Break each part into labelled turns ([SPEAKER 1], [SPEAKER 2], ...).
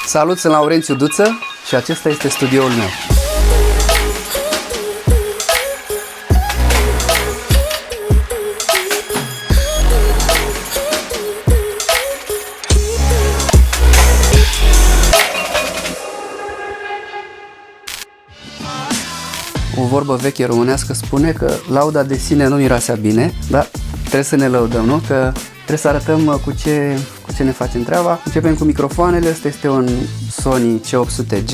[SPEAKER 1] Salut, sunt Laurențiu Duță și acesta este studioul meu. O vorbă veche românească spune că lauda de sine nu miroasea bine, dar trebuie să ne lăudăm, nu? Că trebuie să arătăm cu ce ne facem treaba. Începem cu microfoanele. Asta este un Sony C800G.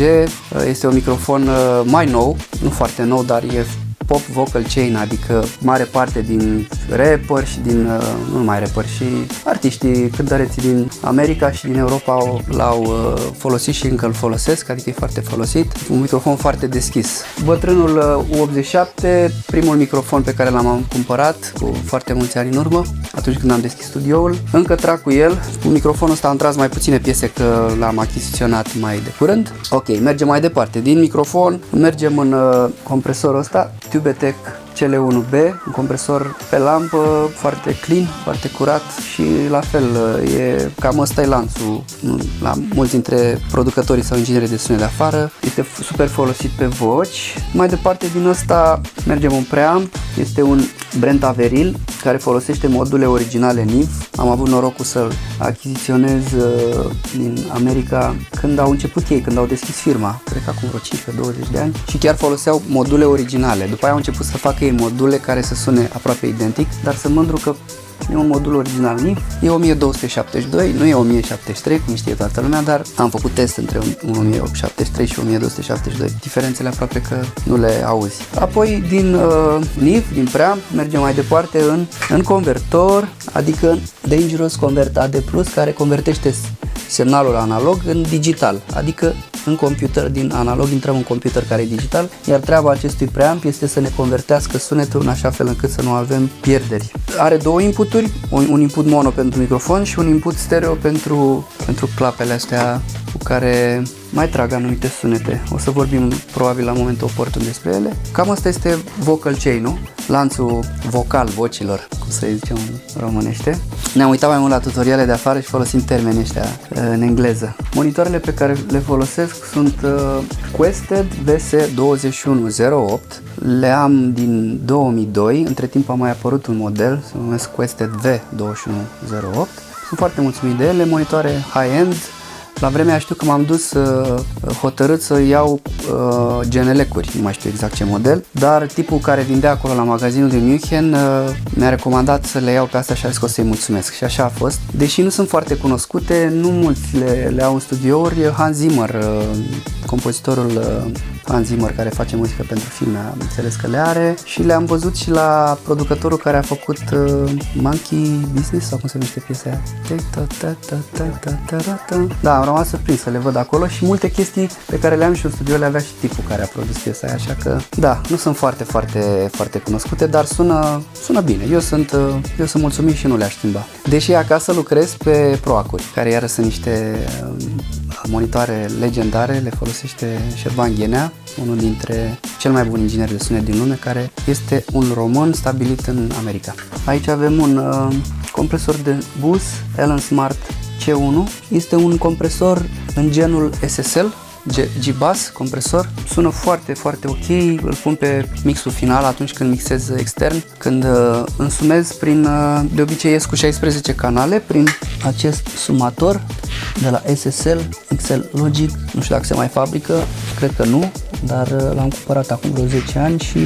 [SPEAKER 1] Este un microfon mai nou, nu foarte nou, dar e pop vocal chain, adică mare parte din rapperi și din, nu numai rapperi, și artiștii cântăreții din America și din Europa l-au folosit și încă îl folosesc, adică e foarte folosit. Un microfon foarte deschis. Bătrânul U87, primul microfon pe care l-am cumpărat cu foarte mulți ani în urmă, atunci când am deschis studioul. Încă trag cu el. Cu microfonul ăsta am tras mai puține piese că l-am achiziționat mai de curând. Ok, mergem mai departe. Din microfon mergem în compresorul ăsta, TubeTech CL1B, un compresor pe lampă, foarte clean, foarte curat și la fel, cam ăsta e lanțul la mulți dintre producătorii sau inginerii de sunet de afară. Este super folosit pe voci. Mai departe din ăsta mergem un preamp, este un Brent Averil care folosește module originale NIV. Am avut norocul să-l achiziționez din America când au început ei, când au deschis firma, cred că acum vreo 15-20 de ani, și chiar foloseau module originale. După aia au început să facă ei module care să sune aproape identic, dar sunt mândru că e un modul original NIV, e 1272, nu e 1073, cum știe toată lumea, dar am făcut test între 1073 și 1272. Diferențele aproape că nu le auzi. Apoi din NIV, din preamp, mergem mai departe în convertor, adică Dangerous Convert AD+, care convertește semnalul analog în digital, adică în computer, din analog intrăm în computer care e digital, iar treaba acestui preamp este să ne convertească sunetul în așa fel încât să nu avem pierderi. Are două inputuri, un input mono pentru microfon și un input stereo pentru clapele astea cu care mai trag anumite sunete. O să vorbim probabil la momentul oportun despre ele. Cam asta este vocal chain-ul, lanțul vocal vocilor, cum să zicem în românește. Ne-am uitat mai mult la tutoriale de afară și folosim termenii ăștia în engleză. Monitoarele pe care le folosesc sunt Quested VS2108. Le am din 2002, între timp a mai apărut un model, se numesc Quested V2108. Sunt foarte mulțumit de ele, monitoare high-end. La vremea aia știu că m-am dus hotărât să iau GNL-uri, nu mai știu exact ce model, dar tipul care vindea acolo la magazinul din München mi-a recomandat să le iau pe astea și a zis că o să-i mulțumesc și așa a fost. Deși nu sunt foarte cunoscute, nu mulți le au în studiouri. Hans Zimmer, compozitorul Hans Zimmer, care face muzică pentru filme, am înțeles că le are, și le-am văzut și la producătorul care a făcut Monkey Business, sau cum se numește piesa aia. Da, am rămas surprins să le văd acolo și multe chestii pe care le am și în studio le avea și tipul care a produs piesa aia, așa că da, nu sunt foarte, foarte, foarte cunoscute, dar sună bine. Eu sunt mulțumit și nu le-aș schimba. Deși acasă lucrez pe Proacuri, care iară sunt niște monitoare legendare, le folosește Șerban Ghenea, unul dintre cel mai buni ingineri de sunet din lume, care este un român stabilit în America. Aici avem un compresor de bus Allen Smart C1. Este un compresor în genul SSL, G-Bass compresor. Sună foarte, foarte ok, îl pun pe mixul final atunci când mixez extern. Când însumez de obicei ies cu 16 canale prin acest sumator de la SSL, XL Logic, nu știu dacă se mai fabrică, cred că nu, dar l-am cumpărat acum vreo 10 ani și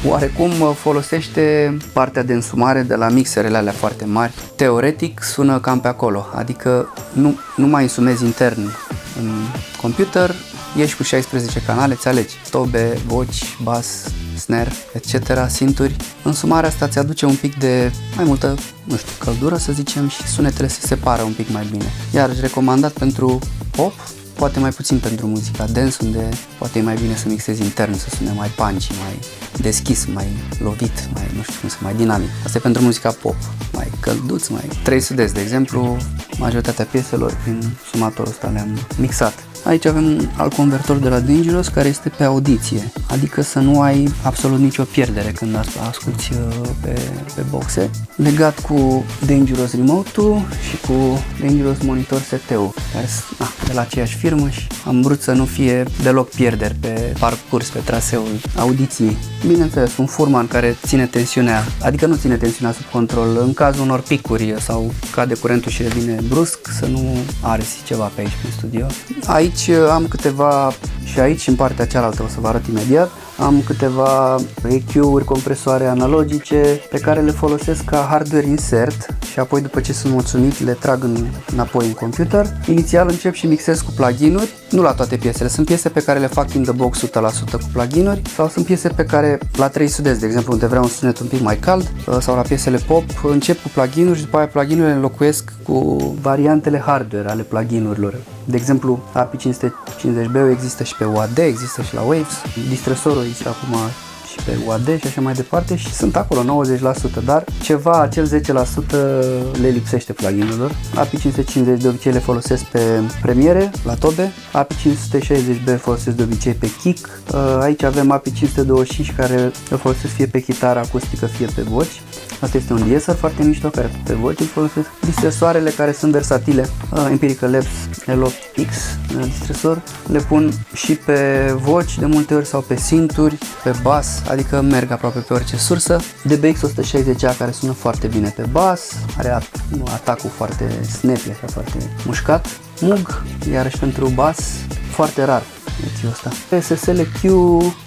[SPEAKER 1] oarecum folosește partea de însumare de la mixerele alea foarte mari. Teoretic sună cam pe acolo, adică nu mai însumezi intern în computer, ieși cu 16 canale, îți alegi tobe, voci, bas, snare, etc., sinturi. Însumarea asta îți aduce un pic de mai multă, nu știu, căldură să zicem, și sunetele se separă un pic mai bine. Iar recomandat pentru pop, poate mai puțin pentru muzica dance, unde poate e mai bine să mixezi intern, să sune mai punchy, mai deschis, mai lovit, mai, nu știu cum să, mai dinamic. Asta e pentru muzica pop, mai călduț, mai 3 sudezi, de exemplu, majoritatea pieselor prin sumatorul ăsta le-am mixat. Aici avem un alt convertor de la Dangerous care este pe audiție, adică să nu ai absolut nicio pierdere când asculti pe boxe. Legat cu Dangerous Remote-ul și cu Dangerous Monitor ST-ul, care sunt de la aceeași firmă și am vrut să nu fie deloc pierderi pe parcurs, pe traseul audiției. Bineînțeles, un furman care ține tensiunea, adică nu ține tensiunea sub control, în cazul unor picuri sau cade curentul și revine brusc, să nu aresi ceva pe aici prin studio. Aici am câteva, și aici în partea cealaltă o să vă arăt imediat, am câteva EQ-uri, compresoare analogice pe care le folosesc ca hardware insert și apoi după ce sunt mulțumit le trag înapoi în computer. Inițial încep și mixez cu plugin-uri, nu la toate piesele, sunt piese pe care le fac in the box 100% cu plugin-uri sau sunt piese pe care la 3 sudezi, de exemplu, unde vreau un sunet un pic mai cald sau la piesele pop, încep cu plugin-uri și după aia plugin-urile înlocuiesc cu variantele hardware ale plugin-urilor. De exemplu, API 550B există și pe UAD, există și la Waves, distresorul există acum și pe UAD și așa mai departe și sunt acolo 90%, dar ceva, acel 10% le lipsește pluginurilor. API 550 de obicei le folosesc pe Premiere, la Tobe, API 560B folosesc de obicei pe Kick, aici avem API 525 care le folosesc fie pe chitară acustică, fie pe voci. Asta este un de-esser foarte mișto care pe voci îl folosesc. Distresoarele care sunt versatile, Empirical Labs L8X distresor, le pun și pe voci de multe ori sau pe synth-uri, pe bass, adică merg aproape pe orice sursă. DBX 160A care sună foarte bine pe bass, are atacul foarte snappy, așa foarte mușcat. Moog, iarăși pentru bass, foarte rar EQ ăsta. SSL-Q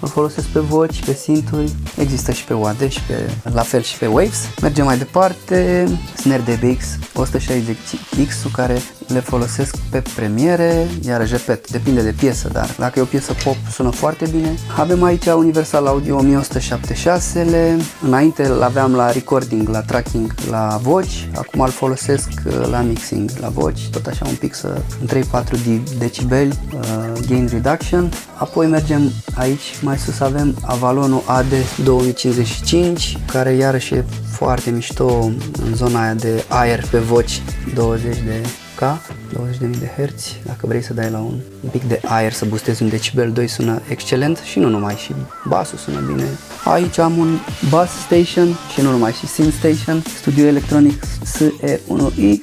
[SPEAKER 1] îl folosesc pe voci, pe synth-uri, există și pe UAD și la fel și pe Waves. Mergem mai departe, Snare DBX 160X care le folosesc pe Premiere, iarăși repet, depinde de piesă, dar dacă e o piesă pop sună foarte bine. Avem aici Universal Audio 1176-le, înainte îl aveam la recording, la tracking, la voci, acum îl folosesc la mixing, la voci, tot așa un pic în 3-4 decibeli, gain reduction. Apoi mergem aici, mai sus avem Avalonul AD2055, care iarăși e foarte mișto în zona aia de aer pe voci, 20.000 de Hz, dacă vrei să dai la un pic de aer, să boostezi un decibel 2 sună excelent și nu numai, și bassul sună bine. Aici am un bass station și nu numai, și synth station, Studio Electronics SE1X,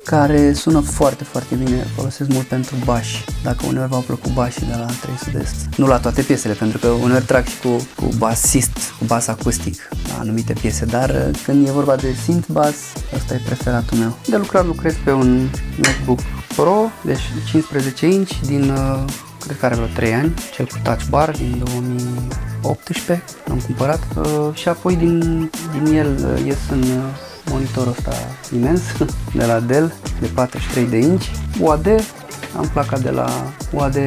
[SPEAKER 1] care sună foarte, foarte bine, folosesc mult pentru bași, dacă uneori v-au plăcut bașii de la 3 Sud-Est. Nu la toate piesele, pentru că uneori trag și cu basist, cu bas acustic la anumite piese, dar când e vorba de synth bass, ăsta e preferatul meu. De lucrat lucrez pe un MacBook Pro, deci 15 inch, cred că are vreo 3 ani, cel cu touch bar, din 2018 l-am cumpărat și apoi din el ies în monitorul ăsta imens de la Dell de 43 de inch, UAD, am placa de la UAD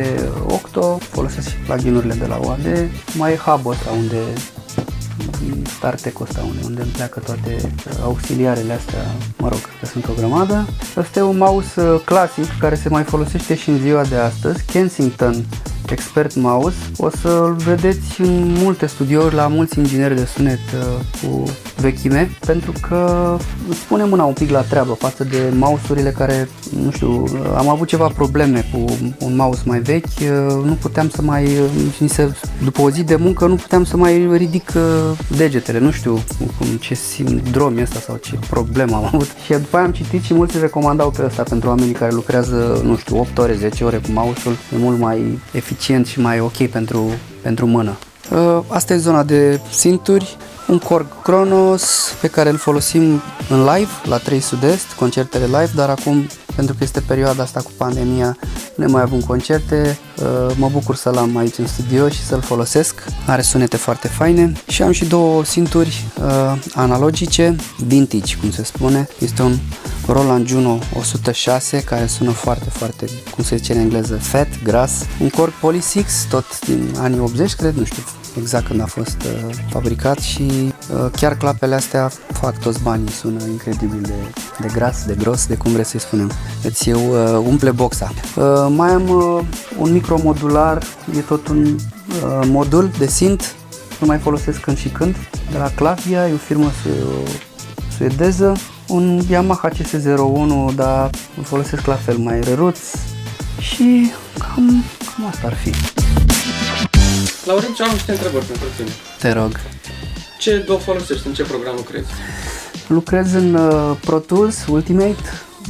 [SPEAKER 1] Octo, folosesc și plugin-urile de la UAD, mai e hub-ul ăsta unde StarTech-ul ăsta unde îmi pleacă toate auxiliarele astea, mă rog, că sunt o grămadă. Ăsta e un mouse clasic care se mai folosește și în ziua de astăzi, Kensington Expert Mouse. O să-l vedeți în multe studiouri, la mulți ingineri de sunet cu vechime, pentru că îți pune mâna un pic la treabă față de mouse-urile care, nu știu, am avut ceva probleme cu un mouse mai vechi, nu puteam să mai, după o zi de muncă, nu puteam să mai ridic degetele, nu știu ce sindrom e ăsta sau ce problemă am avut. Și după aia am citit și mulți recomandau pe ăsta pentru oamenii care lucrează, nu știu, 8 ore, 10 ore cu mouse-ul, e mult mai eficient și mai ok pentru mână. Asta e zona de synth-uri, un Korg Kronos pe care îl folosim în live la 3 Sud-Est, concertele live, dar acum, pentru că este perioada asta cu pandemia, nu mai avem concerte, mă bucur să-l am aici în studio și să-l folosesc, are sunete foarte faine. Și am și două synth-uri analogice, vintage cum se spune, este un Roland Juno 106 care sună foarte, foarte, cum se zice în engleză, fat, gras, un Korg Polysix, tot din anii 80, cred, nu știu exact când a fost fabricat și chiar clapele astea fac toți banii, sună incredibil de gras, de gros, de cum vreți să-i spunem. Deci umple boxa. Mai am un micromodular, e tot un modul de synth, îl mai folosesc când și când, de la Clavia, e o firmă suedeză, un Yamaha CS01, dar îl folosesc la fel, mai răruț, Și cam asta ar fi.
[SPEAKER 2] Laurențiu, am niște întrebări pentru tine.
[SPEAKER 1] Te rog.
[SPEAKER 2] Ce DAW folosești? În ce program lucrezi?
[SPEAKER 1] Lucrez în Pro Tools Ultimate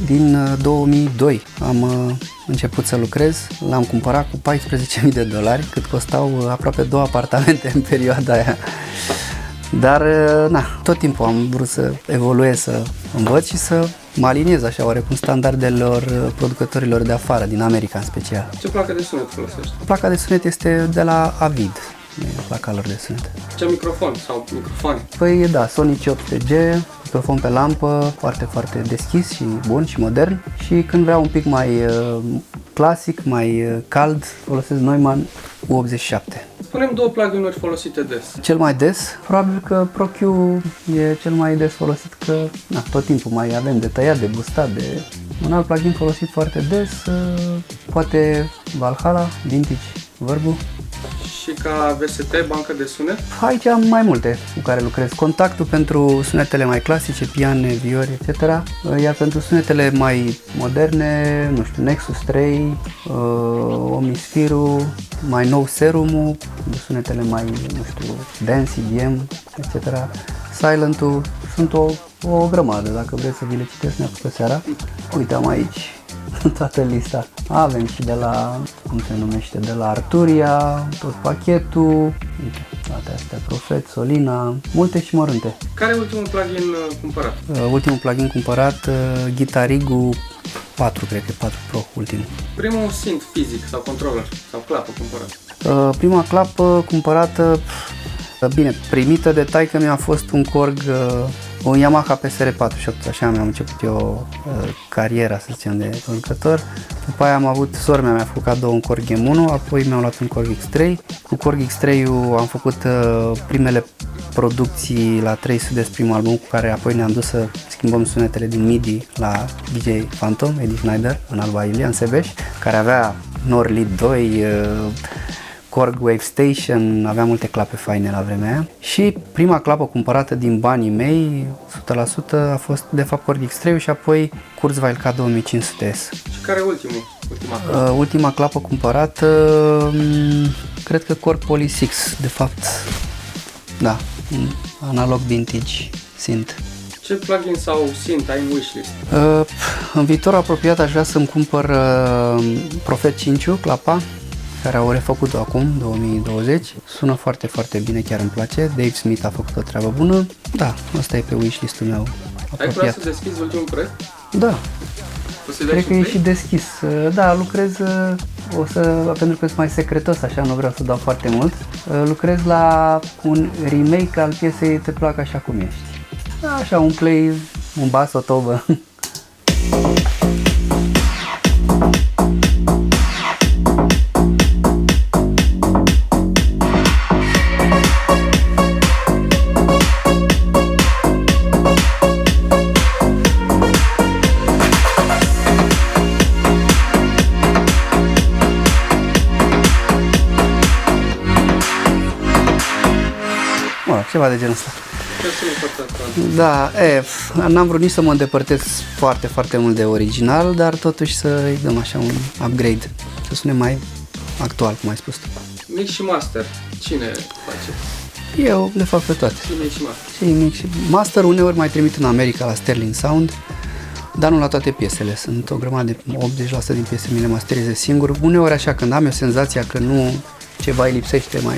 [SPEAKER 1] din 2002. Am început să lucrez, l-am cumpărat cu $14.000, cât costau aproape 2 apartamente în perioada aia. Dar, tot timpul am vrut să evoluez, să învăț și să mă aliniez așa oarecum standardelor producătorilor de afară, din America în special.
[SPEAKER 2] Ce placă de sunet folosești?
[SPEAKER 1] Placa de sunet este de la Avid, placa lor de sunet.
[SPEAKER 2] Ce microfon sau microfoane?
[SPEAKER 1] Păi da, Sony C800G, microfon pe lampă, foarte, foarte deschis și bun și modern. Și când vreau un pic mai clasic, mai cald, folosesc Neumann U87.
[SPEAKER 2] Spunem 2 plugin-uri folosite des.
[SPEAKER 1] Cel mai des, probabil că ProQ e cel mai des folosit, că tot timpul mai avem de tăiat, de bustat, de... Un alt plugin folosit foarte des, poate Valhalla, Vintage, Verbu.
[SPEAKER 2] Și ca VST, bancă de sunet?
[SPEAKER 1] Aici am mai multe cu care lucrez. Contactul pentru sunetele mai clasice, piane, viori, etc. Iar pentru sunetele mai moderne, nu știu, Nexus 3, Omnisphere, mai nou Serum-ul, sunetele mai, nu știu, Dance, EDM, etc. Silent-ul, sunt o grămadă, dacă vreți să vi le citesc neapărat pe seara. Uite, am aici toată lista. Avem și de la, cum se numește, de la Arturia, tot pachetul, uite, toate astea, Profet, Solina, multe și mărunte.
[SPEAKER 2] Care e ultimul plugin cumpărat?
[SPEAKER 1] Ultimul plugin cumpărat, Guitarigu 4, cred că 4 Pro, ultimul.
[SPEAKER 2] Primul synth fizic sau controller sau clapă cumpărat?
[SPEAKER 1] Prima clapă cumpărată, bine, primită de taică mi-a fost un Korg, un Yamaha PSR-48, așa mi-am început eu cariera, să zicem, de producător. După aia am avut, sora mea mi-a făcut cadou un Korg M1, apoi mi-am luat un Korg X3. Cu Korg X3-ul am făcut primele producții la 300 de primul album, cu care apoi ne-am dus să schimbăm sunetele din MIDI la DJ Phantom, Eddie Schneider, în Alba Iulia, în Sebeș, care avea Nord Lead 2, Korg Wave Station, avea multe clape faine la vremea aia. Și prima clapă cumpărată din banii mei, 100%, a fost de fapt Korg X3 și apoi Kurzweil K2500S.
[SPEAKER 2] Și care e ultima clapă?
[SPEAKER 1] Ultima clapă cumpărată, cred că Korg Poly 6, de fapt, da, analog vintage synth.
[SPEAKER 2] Ce plugin sau synth ai în wishlist?
[SPEAKER 1] În viitor apropiat aș vrea să-mi cumpăr Prophet 5, clapa, care au refăcut-o acum, 2020. Sună foarte, foarte bine, chiar îmi place. Dave Smith a făcut o treabă bună. Da, asta e pe wishlist-ul meu apropiat.
[SPEAKER 2] Ai vrea să deschizi ultimul proiect?
[SPEAKER 1] Da. Cred că e și deschis. Da, lucrez, pentru că sunt mai secretos, așa, nu vreau să dau foarte mult. Lucrez la un remake al piesei Te plac așa cum ești. Așa, un play, un bas, o tobă. Ceva de genul ăsta. Da, n-am vrut nici să mă îndepărtez foarte, foarte mult de original, dar totuși să-i dăm așa un upgrade, să sune mai actual, cum ai spus tu.
[SPEAKER 2] Mix și master, cine face?
[SPEAKER 1] Eu le fac pe toate.
[SPEAKER 2] Și mix și master?
[SPEAKER 1] Și mix și master, uneori mai trimit în America la Sterling Sound, dar nu la toate piesele. Sunt o grămadă de 80% din piese mi le masterizez singur. Uneori așa, când am eu senzația că nu ceva îi lipsește, mai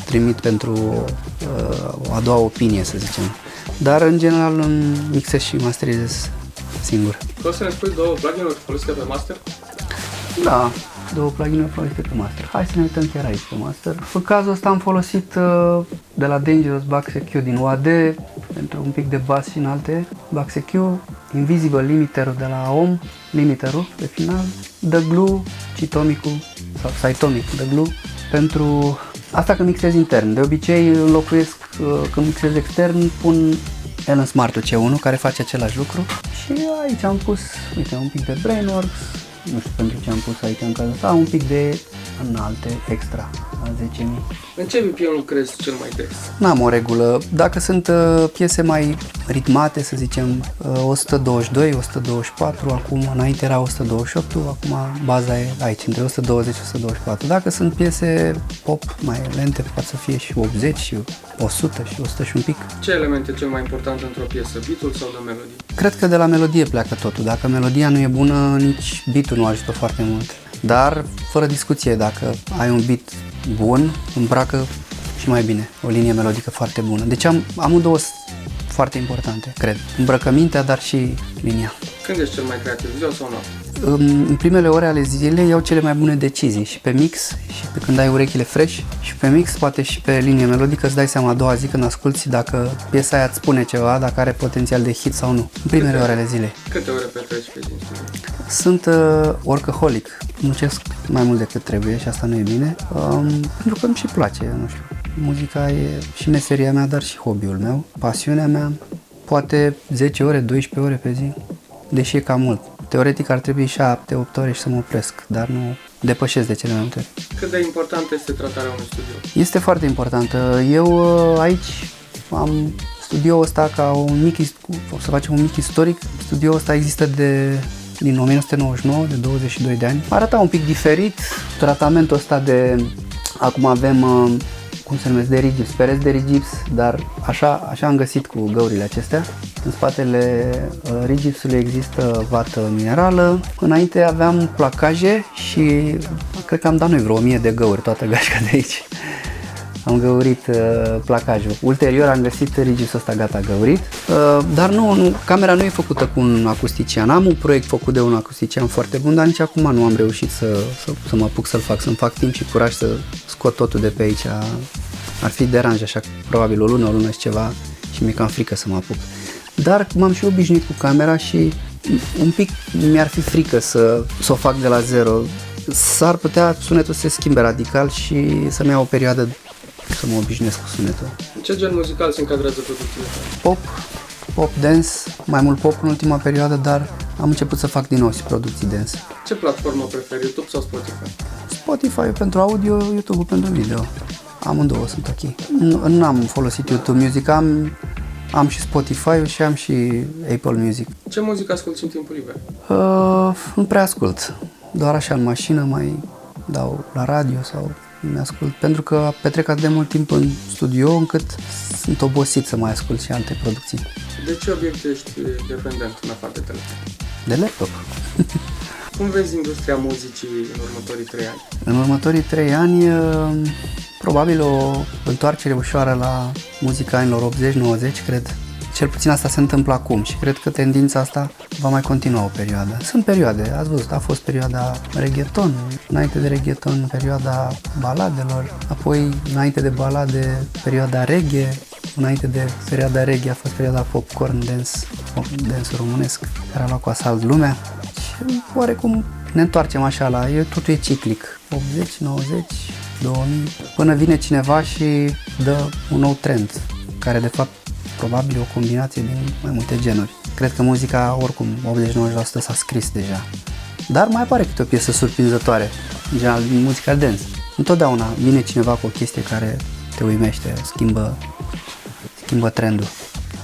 [SPEAKER 1] trimit pentru o a doua opinie, să zicem. Dar în general îmi mixez și masterizez singur.
[SPEAKER 2] Poți să ne spui 2 plugin-uri folosite pe master?
[SPEAKER 1] Da, 2 plugin-uri folosite pe master. Hai să ne uităm chiar aici pe master. În cazul ăsta am folosit de la Dangerous Bass EQ din UAD pentru un pic de bass și înalte. Bass EQ, Invisible Limiter de la OM, limiterul pe final, The Glue, Citomicul sau Cytomic The Glue pentru asta când mixez intern. De obicei înlocuiesc, când mixez extern, pun Ellen Smart C1 care face același lucru. Și aici am pus, uite, un pic de Brainworks, nu știu pentru ce am pus aici în cazul ăsta, un pic de înalte extra. la 10.000.
[SPEAKER 2] În ce BPM lucrezi cel mai des?
[SPEAKER 1] N-am o regulă. Dacă sunt piese mai ritmate, să zicem 122, 124, acum înainte era 128, acum baza e aici, între 120 și 124. Dacă sunt piese pop mai lente, poate să fie și 80 și 100 și 100 și un pic.
[SPEAKER 2] Ce element e cel mai important într-o piesă, beat-ul sau de melodie?
[SPEAKER 1] Cred că de la melodie pleacă totul. Dacă melodia nu e bună, nici beat-ul nu ajută foarte mult. Dar, fără discuție, dacă ai un beat bun, îmbracă și mai bine. O linie melodică foarte bună. Deci amândouă foarte importante, cred. Îmbrăcămintea, dar și linia.
[SPEAKER 2] Când ești cel mai creativ, ziua sau noapte?
[SPEAKER 1] În primele ore ale zilei iau cele mai bune decizii și pe mix, și pe când ai urechile fresh, și pe mix, poate și pe linie melodică, îți dai seama a doua zi când asculti dacă piesa aia îți spune ceva, dacă are potențial de hit sau nu. În primele ore ale zilei.
[SPEAKER 2] Câte ore petreci pe zi în studio?
[SPEAKER 1] Sunt workaholic, muncesc mai mult decât trebuie și asta nu e bine, pentru că îmi și place, nu știu. Muzica e și meseria mea, dar și hobby-ul meu, pasiunea mea, poate 10 ore, 12 ore pe zi, deși e cam mult. Teoretic ar trebui 7-8 ore și să mă opresc, dar nu depășesc de cele mai multe ori.
[SPEAKER 2] Cât de importantă este tratarea unui studio?
[SPEAKER 1] Este foarte importantă. Eu aici am studioul ăsta ca un mic, o să facem un mic istoric. Studioul ăsta există din 1999, de 22 de ani. Arăta un pic diferit, tratamentul ăsta de, acum avem, cum se numesc, de rigips, pereți de rigips, dar așa am găsit cu găurile acestea. În spatele rigipsului există vată minerală. Înainte aveam placaje și cred că am dat noi vreo 1000 de găuri, toată gașca de aici. Am găurit placajul. Ulterior am găsit rigipsul ăsta gata găurit, dar nu, camera nu e făcută cu un acustician. Am un proiect făcut de un acustician foarte bun, dar nici acum nu am reușit să mă apuc să-l fac, să-mi fac timp și curaj să scot totul de pe aici. Ar fi deranj așa, probabil o lună și ceva și mi-e cam frică să mă apuc. Dar m-am și obișnuit cu camera și un pic mi-ar fi frică să o fac de la zero. S-ar putea sunetul să se schimbe radical și să-mi iau o perioadă să mă obișnuiesc cu sunetul.
[SPEAKER 2] Ce gen muzical se încadrează producțiile tale?
[SPEAKER 1] Pop, dance, mai mult pop în ultima perioadă, dar am început să fac din nou și producții dance.
[SPEAKER 2] Ce platformă preferi, YouTube sau Spotify?
[SPEAKER 1] Spotify pentru audio, YouTube pentru video. Amândouă sunt ok. Nu am folosit YouTube Music, am și Spotify și am și Apple Music.
[SPEAKER 2] Ce muzică asculti în timpul liber?
[SPEAKER 1] Nu prea ascult, doar așa în mașină mai dau la radio sau îmi ascult, pentru că petrec atât de mult timp în studio încât sunt obosit să mai ascult și alte producții.
[SPEAKER 2] De ce obiect ești dependent în afară de telefon?
[SPEAKER 1] De laptop.
[SPEAKER 2] Cum vezi industria muzicii în următorii 3 ani?
[SPEAKER 1] În următorii 3 ani, probabil o întoarcere ușoară la muzica anilor 80-90, cred. Cel puțin asta se întâmplă acum și cred că tendința asta va mai continua o perioadă. Sunt perioade, ați văzut, a fost perioada reggaeton, înainte de reggaeton perioada baladelor, apoi înainte de balade perioada reggae, înainte de perioada reggae a fost perioada popcorn dance românesc, care a luat cu asalt lumea și oarecum ne întoarcem așa totul e ciclic, 80, 90, 2000, până vine cineva și dă un nou trend, care de fapt probabil o combinație din mai multe genuri. Cred că muzica, oricum, 80-90% s-a scris deja. Dar mai apare câte o piesă surprinzătoare, în general din muzica dance. Întotdeauna vine cineva cu o chestie care te uimește, schimbă trendul.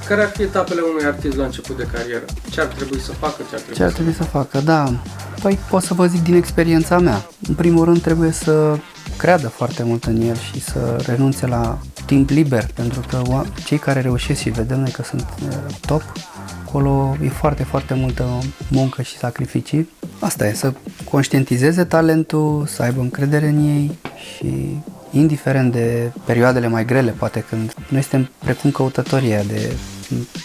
[SPEAKER 2] Care ar fi etapele unui artist la început de carieră? Ce ar trebui să facă?
[SPEAKER 1] Ce ar trebui să facă, da. Păi pot să vă zic din experiența mea. În primul rând trebuie să creadă foarte mult în el și să renunțe la timp liber, pentru că cei care reușesc și vedem noi că sunt top, acolo e foarte, foarte multă muncă și sacrificii. Asta e, să conștientizeze talentul, să aibă încredere în ei și indiferent de perioadele mai grele, poate când noi suntem precum căutătorii de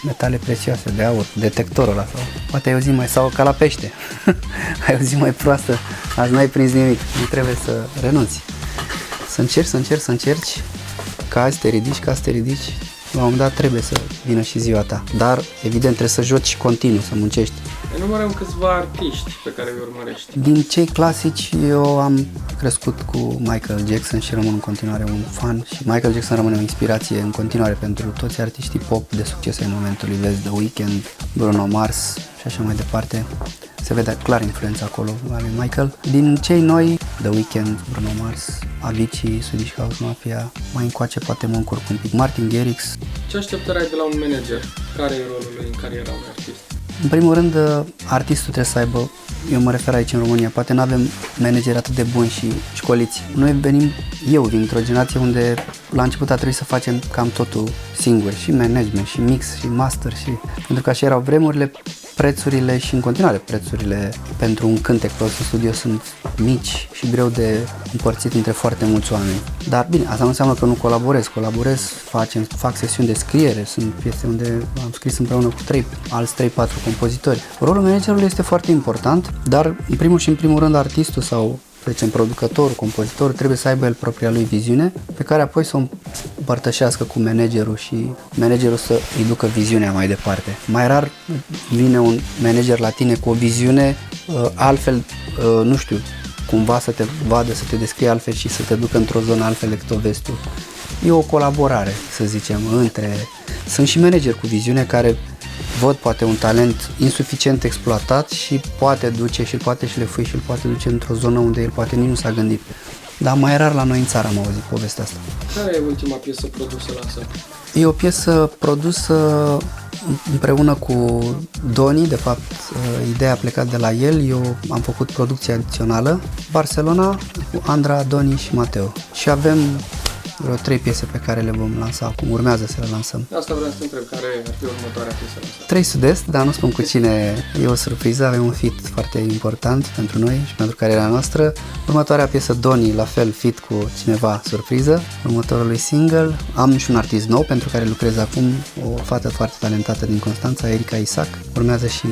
[SPEAKER 1] metale prețioase, de aur, detectorul ăla, sau poate ai o zi mai, sau ca la pește, ai o zi mai proastă, azi n-ai prins nimic, nu trebuie să renunți. Să încerci, cazi, te ridici, la un moment dat trebuie să vină și ziua ta, dar evident trebuie să joci continuu, să muncești.
[SPEAKER 2] Enumărăm câțiva artiști pe care îi urmărești.
[SPEAKER 1] Din cei clasici, eu am crescut cu Michael Jackson și rămân în continuare un fan și Michael Jackson rămâne o inspirație în continuare pentru toți artiștii pop de succes ai momentului. Vezi The Weeknd, Bruno Mars și așa mai departe. Se vede clar influența acolo a lui Michael. Din cei noi, The Weeknd, Bruno Mars, Avicii, Swedish House Mafia, mai încoace poate mă încurc un pic, Martin Garrix.
[SPEAKER 2] Ce așteptări ai de la un manager? Care e rolul lui în cariera unui artist?
[SPEAKER 1] În primul rând, artistul trebuie să aibă, eu mă refer aici în România, poate nu avem manageri atât de buni și școliți. Eu vin într-o generație unde la început a trebuit să facem cam totul singuri, și management, și mix, și master, și pentru că așa erau vremurile, prețurile și în continuare prețurile pentru un cântec pe studio sunt mici și greu de împărțit între foarte mulți oameni. Dar bine, asta nu înseamnă că nu colaborez, fac sesiuni de scriere, sunt piese unde am scris împreună cu alți 3-4 compozitori. Rolul managerului este foarte important, dar în primul rând artistul sau să zicem, producător, compozitor, trebuie să aibă el propria lui viziune, pe care apoi să o împărtășească cu managerul și managerul să îi ducă viziunea mai departe. Mai rar vine un manager la tine cu o viziune altfel, nu știu, cumva să te vadă, să te descrie altfel și să te ducă într-o zonă altfel decât o vezi tu. E o colaborare, să zicem, Sunt și manageri cu viziune care văd poate un talent insuficient exploatat și poate duce și îl poate șlefui și îl poate duce într-o zonă unde el poate nici nu s-a gândit. Dar mai rar la noi în țară am auzit povestea asta.
[SPEAKER 2] Care e ultima piesă produsă la asta?
[SPEAKER 1] E o piesă produsă împreună cu Doni, de fapt ideea a plecat de la el, eu am făcut producție adițională, Barcelona, cu Andra, Doni și Mateo. Și avem vreo 3 piese pe care le vom lansa acum, urmează să le lansăm.
[SPEAKER 2] Asta vreau să te întreb, care ar fi următoarea piesă lansată?
[SPEAKER 1] 3 Sud-Est, dar nu spun cu cine, e o surpriză, avem un feat foarte important pentru noi și pentru cariera noastră. Următoarea piesă Doni, la fel, feat cu cineva surpriză. Următorul single, am și un artist nou pentru care lucrez acum, o fată foarte talentată din Constanța, Erica Isaac. Urmează și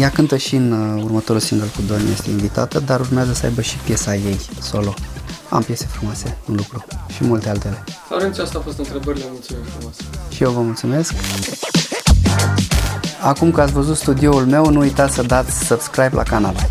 [SPEAKER 1] ea cântă și în următorul single cu Doni, este invitată, dar urmează să aibă și piesa ei solo. Am piese frumoase în lucru și multe altele.
[SPEAKER 2] Laurențiu, asta a fost întrebările, mulțumim frumos.
[SPEAKER 1] Și eu vă mulțumesc. Acum că ați văzut studioul meu, nu uitați să dați subscribe la canal.